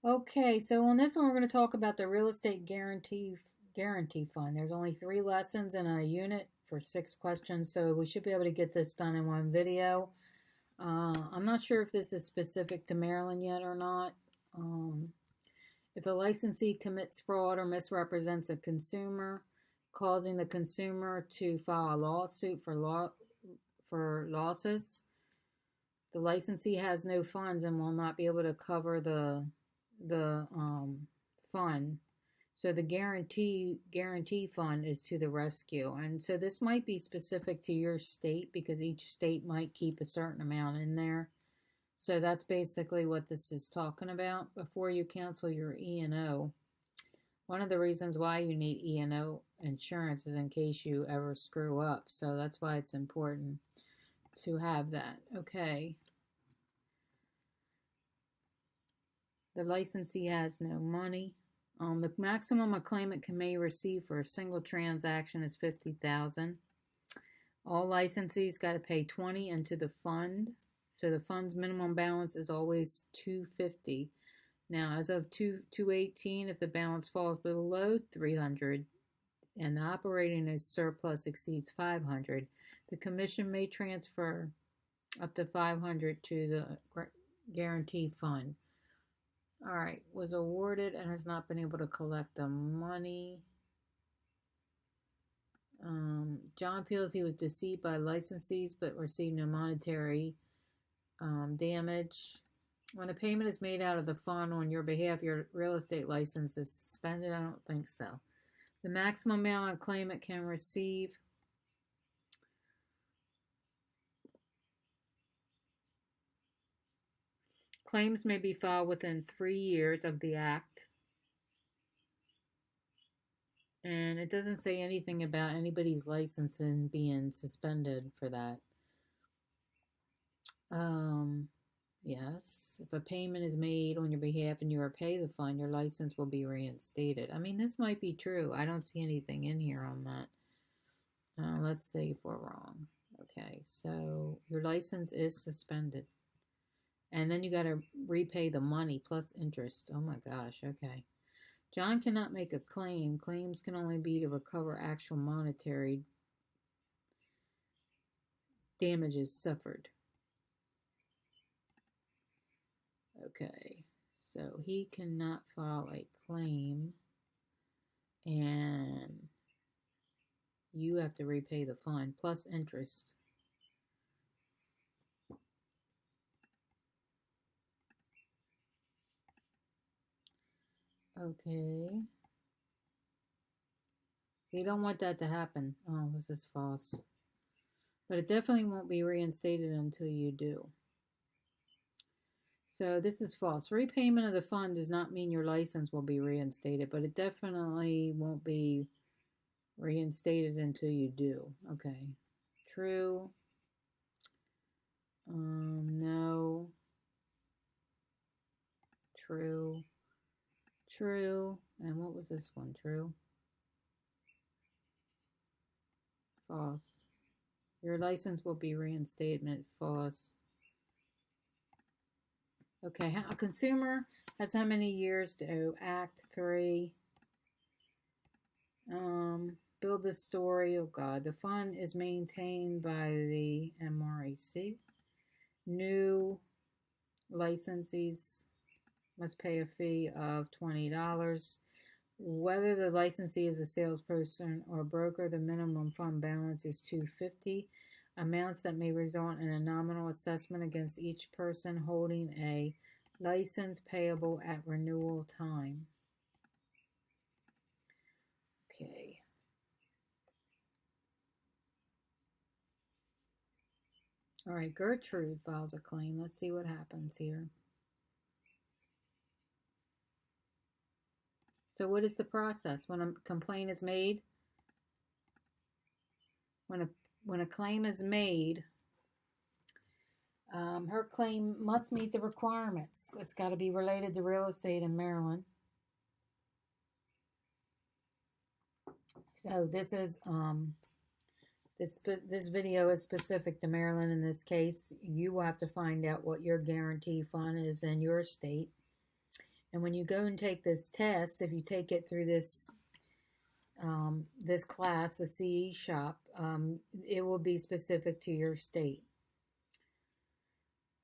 Okay, so on this one, we're going to talk about the real estate guarantee fund. There's only 3 lessons in a unit for 6 questions, so we should be able to get this done in one video. I'm not sure if this is specific to Maryland yet or not. If a licensee commits fraud or misrepresents a consumer, causing the consumer to file a lawsuit for losses, the licensee has no funds and will not be able to cover the fund. So the guarantee fund is to the rescue. And so this might be specific to your state because each state might keep a certain amount in there. So that's basically what this is talking about. Before you cancel your E&O, one of the reasons why you need E&O insurance is in case you ever screw up. So that's why it's important to have that. Okay. The licensee has no money. The maximum a claimant may receive for a single transaction is $50,000. All licensees got to pay $20 into the fund. So the fund's minimum balance is always $250. Now, as of 2/18, if the balance falls below $300 and the operating surplus exceeds $500, the commission may transfer up to $500 to the guarantee fund. All right, was awarded and has not been able to collect the money. John feels he was deceived by licensees but received no monetary damage. When a payment is made out of the fund on your behalf, your real estate license is suspended? I don't think so. The maximum amount a claimant can receive. Claims may be filed within 3 years of the act. And it doesn't say anything about anybody's licensing being suspended for that. Yes, if a payment is made on your behalf and you repay the fund, your license will be reinstated. I mean, this might be true. I don't see anything in here on that. Let's see if we're wrong. Okay, so your license is suspended. And then you got to repay the money plus interest. Oh my gosh, okay. John cannot make a claim. Claims can only be to recover actual monetary damages suffered. Okay, so he cannot file a claim and you have to repay the fine plus interest. Okay. So you don't want that to happen. Oh, this is false. But it definitely won't be reinstated until you do. So this is false. Repayment of the fund does not mean your license will be reinstated, but it definitely won't be reinstated until you do. Okay. True. No. True. True. And what was this one? True. False. Your license will be reinstatement. False. Okay, a consumer has how many years to act? 3. Build the story. Oh God, the fund is maintained by the MREC. New licensees must pay a fee of $20. Whether the licensee is a salesperson or broker, the minimum fund balance is $250. Amounts that may result in a nominal assessment against each person holding a license payable at renewal time. Okay. All right, Gertrude files a claim. Let's see what happens here. So what is the process? When a complaint is made, when a claim is made, her claim must meet the requirements. It's got to be related to real estate in Maryland. So this is this video is specific to Maryland. In this case, you will have to find out what your guarantee fund is in your state. And when you go and take this test, if you take it through this this class, the CE shop, it will be specific to your state.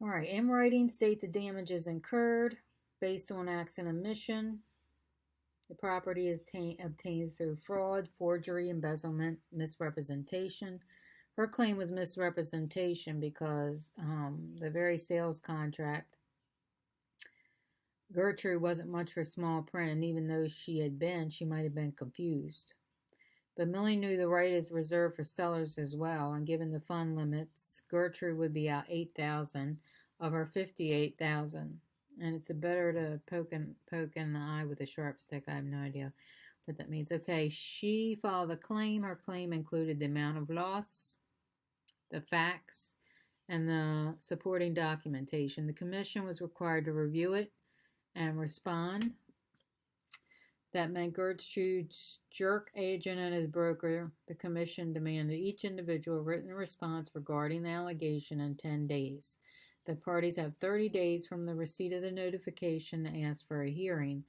All right, in writing, state the damages incurred based on acts and omission. The property is obtained through fraud, forgery, embezzlement, misrepresentation. Her claim was misrepresentation because the very sales contract, Gertrude wasn't much for small print, and even though she had been, she might have been confused. But Millie knew the right is reserved for sellers as well, and given the fund limits, Gertrude would be out $8,000 of her $58,000. And it's better to poke in the eye with a sharp stick. I have no idea what that means. Okay, she filed a claim. Her claim included the amount of loss, the facts, and the supporting documentation. The commission was required to review it and respond. That meant Gertrude's jerk agent and his broker, the commission, demanded each individual written response regarding the allegation in 10 days. The parties have 30 days from the receipt of the notification to ask for a hearing.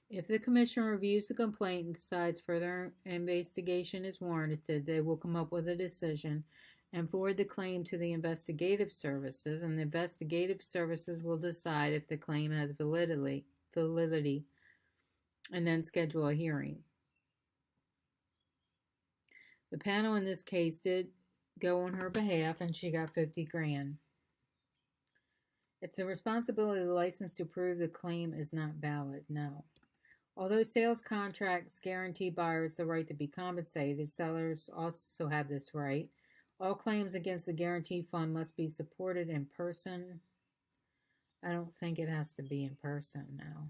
If the commission reviews the complaint and decides further investigation is warranted, they will come up with a decision and forward the claim to the investigative services, and the investigative services will decide if the claim has validity, and then schedule a hearing. The panel in this case did go on her behalf, and she got $50,000. It's the responsibility of the licensee to prove the claim is not valid. No. Although sales contracts guarantee buyers the right to be compensated, sellers also have this right. All claims against the guarantee fund must be supported in person. I don't think it has to be in person now.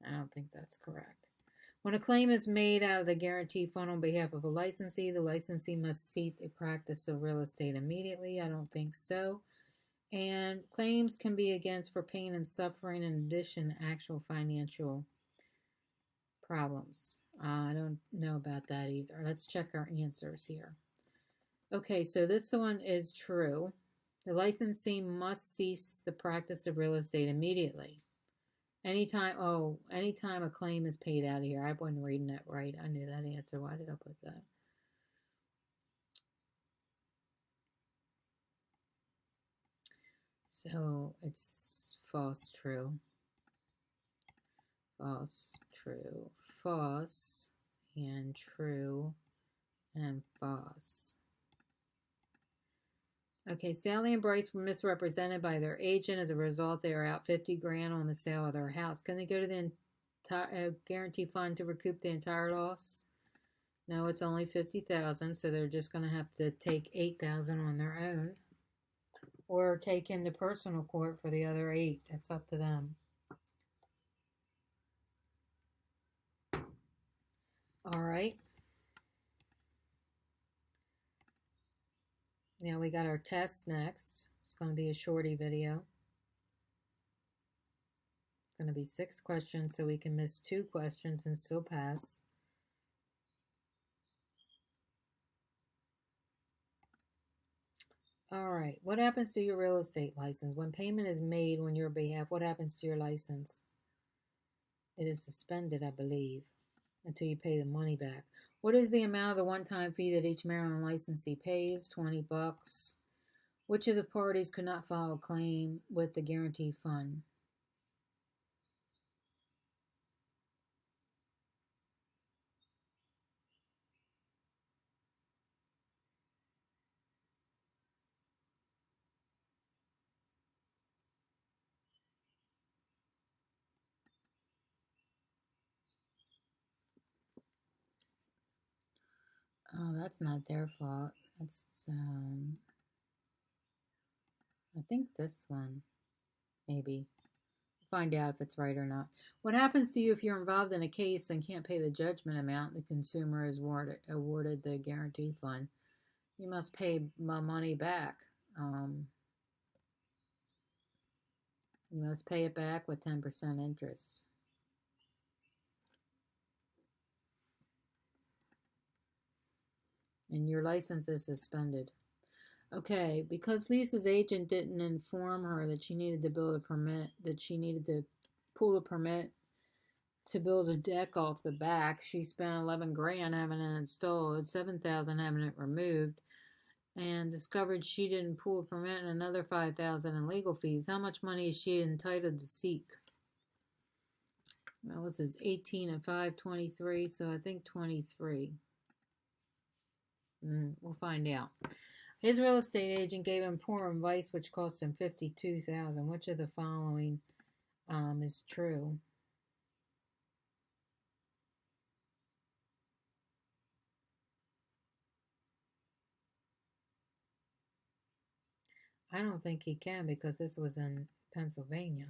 I don't think that's correct. When a claim is made out of the guarantee fund on behalf of a licensee, the licensee must cease a practice of real estate immediately. I don't think so. And claims can be against for pain and suffering in addition to actual financial problems. I don't know about that either. Let's check our answers here. Okay, so this one is true. The licensee must cease the practice of real estate immediately. Anytime a claim is paid out of here. I wasn't reading that right. I knew that answer. Why did I put that? So it's false, true. False, true, false, and true, and false. Okay, Sally and Bryce were misrepresented by their agent. As a result, they are out $50,000 on the sale of their house. Can they go to the entire guarantee fund to recoup the entire loss? No, it's only $50,000, so they're just going to have to take $8,000 on their own, or take into personal court for the other $8,000. That's up to them. All right. Now we got our test next. It's going to be a shorty video. It's going to be 6 questions, so we can miss 2 questions and still pass. All right. What happens to your real estate license? When payment is made on your behalf, what happens to your license? It is suspended, I believe, until you pay the money back. What is the amount of the one-time fee that each Maryland licensee pays? $20. Which of the parties could not file a claim with the guarantee fund? Oh, that's not their fault. That's, I think this one, maybe. Find out if it's right or not. What happens to you if you're involved in a case and can't pay the judgment amount the consumer is awarded the guarantee fund? You must pay my money back. You must pay it back with 10% interest. And your license is suspended. Okay, because Lisa's agent didn't inform her that she needed to build a permit, that she needed to pull a permit to build a deck off the back. She spent 11 grand having it installed, 7,000 having it removed, and discovered she didn't pull a permit and another 5,000 in legal fees. How much money is she entitled to seek? Well, this is 18 and 5, 23, so I think 23. We'll find out. His real estate agent gave him poor advice, which cost him $52,000. Which of the following is true? I don't think he can because this was in Pennsylvania.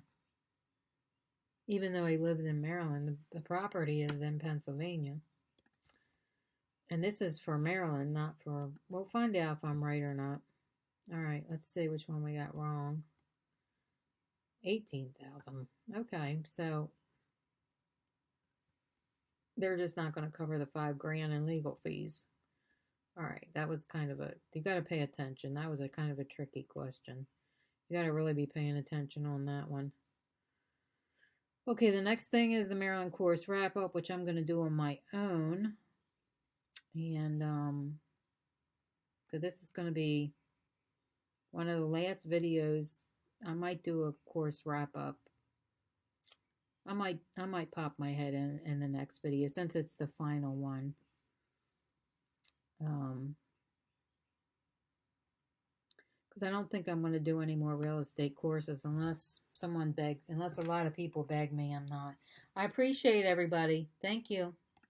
Even though he lives in Maryland, the property is in Pennsylvania. And this is for Maryland, not for... We'll find out if I'm right or not. All right, let's see which one we got wrong. 18,000. Okay, so they're just not going to cover the 5 grand in legal fees. All right, that was kind of a... You got to pay attention. That was a kind of a tricky question. You got to really be paying attention on that one. Okay, the next thing is the Maryland course wrap-up, which I'm going to do on my own. And so this is going to be one of the last videos. I might do a course wrap-up. I might pop my head in the next video since it's the final one. Because I don't think I'm going to do any more real estate courses unless a lot of people beg me. I'm not. I appreciate everybody. Thank you.